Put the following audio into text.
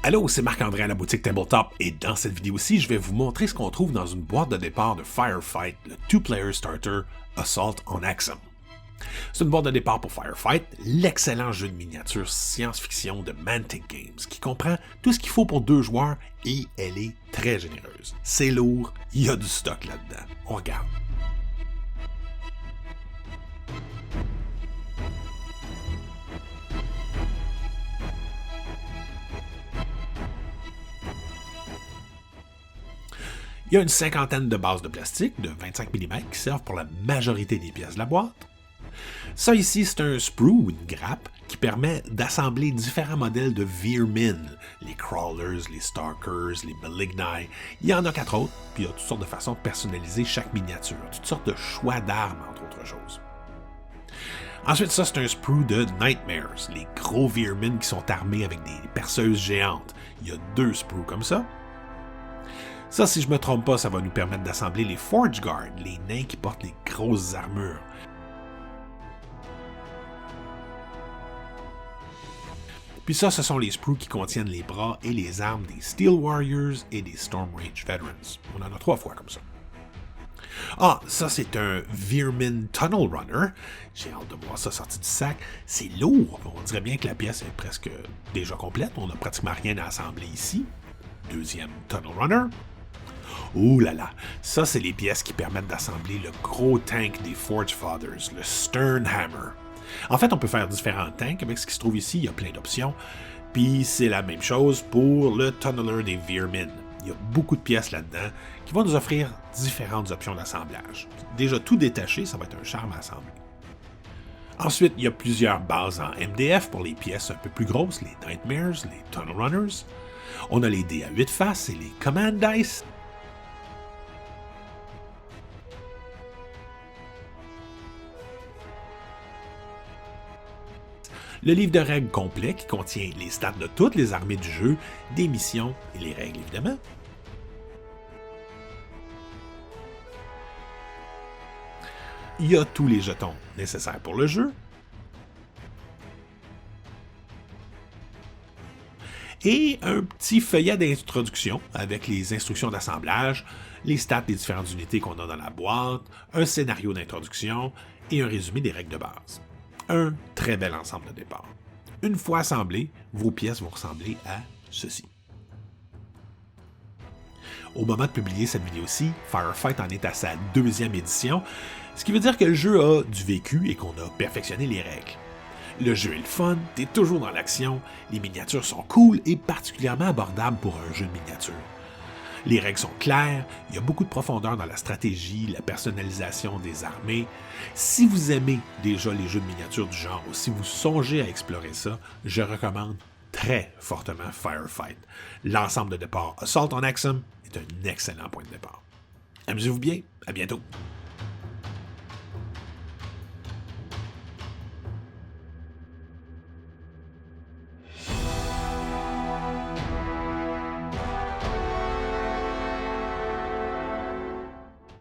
Allô, c'est Marc-André à la boutique Tabletop et dans cette vidéo-ci, je vais vous montrer ce qu'on trouve dans une boîte de départ de Firefight, le Two-Player Starter Assault on Axum. C'est une boîte de départ pour Firefight, l'excellent jeu de miniatures science-fiction de Mantic Games, qui comprend tout ce qu'il faut pour 2 joueurs et elle est très généreuse. C'est lourd, il y a du stock là-dedans. On regarde. Il y a une cinquantaine de bases de plastique de 25 mm qui servent pour la majorité des pièces de la boîte. Ça ici, c'est un sprue ou une grappe qui permet d'assembler différents modèles de Veermin, les Crawlers, les Stalkers, les Maligni. Il y en a 4 autres, puis il y a toutes sortes de façons de personnaliser chaque miniature, toutes sortes de choix d'armes, entre autres choses. Ensuite, ça, c'est un sprue de Nightmares, les gros Veermin qui sont armés avec des perceuses géantes. Il y a 2 sprues comme ça. Ça, si je me trompe pas, ça va nous permettre d'assembler les Forge Guard, les nains qui portent les grosses armures. Puis ça, ce sont les sprues qui contiennent les bras et les armes des Steel Warriors et des Storm Rage Veterans. On en a 3 fois comme ça. Ah, ça c'est un Veermin Tunnel Runner. J'ai hâte de voir ça sorti du sac. C'est lourd. On dirait bien que la pièce est presque déjà complète. On n'a pratiquement rien à assembler ici. Deuxième Tunnel Runner. Ouh là là, ça c'est les pièces qui permettent d'assembler le gros tank des Forge Fathers, le Stern Hammer. En fait, on peut faire différents tanks avec ce qui se trouve ici, il y a plein d'options. Puis c'est la même chose pour le Tunneler des Veermin. Il y a beaucoup de pièces là-dedans qui vont nous offrir différentes options d'assemblage. Déjà tout détaché, ça va être un charme à assembler. Ensuite, il y a plusieurs bases en MDF pour les pièces un peu plus grosses, les Nightmares, les Tunnel Runners. On a les dés à 8 faces et les Command Dice. Le livre de règles complet qui contient les stats de toutes les armées du jeu, des missions et les règles évidemment. Il y a tous les jetons nécessaires pour le jeu. Et un petit feuillet d'introduction avec les instructions d'assemblage, les stats des différentes unités qu'on a dans la boîte, un scénario d'introduction et un résumé des règles de base. Un très bel ensemble de départ. Une fois assemblées, vos pièces vont ressembler à ceci. Au moment de publier cette vidéo-ci, Firefight en est à sa 2e édition, ce qui veut dire que le jeu a du vécu et qu'on a perfectionné les règles. Le jeu est le fun, t'es toujours dans l'action, les miniatures sont cool et particulièrement abordables pour un jeu de miniatures. Les règles sont claires, il y a beaucoup de profondeur dans la stratégie, la personnalisation des armées. Si vous aimez déjà les jeux de miniatures du genre ou si vous songez à explorer ça, je recommande très fortement Firefight. L'ensemble de départ Assault on Axum est un excellent point de départ. Amusez-vous bien, à bientôt!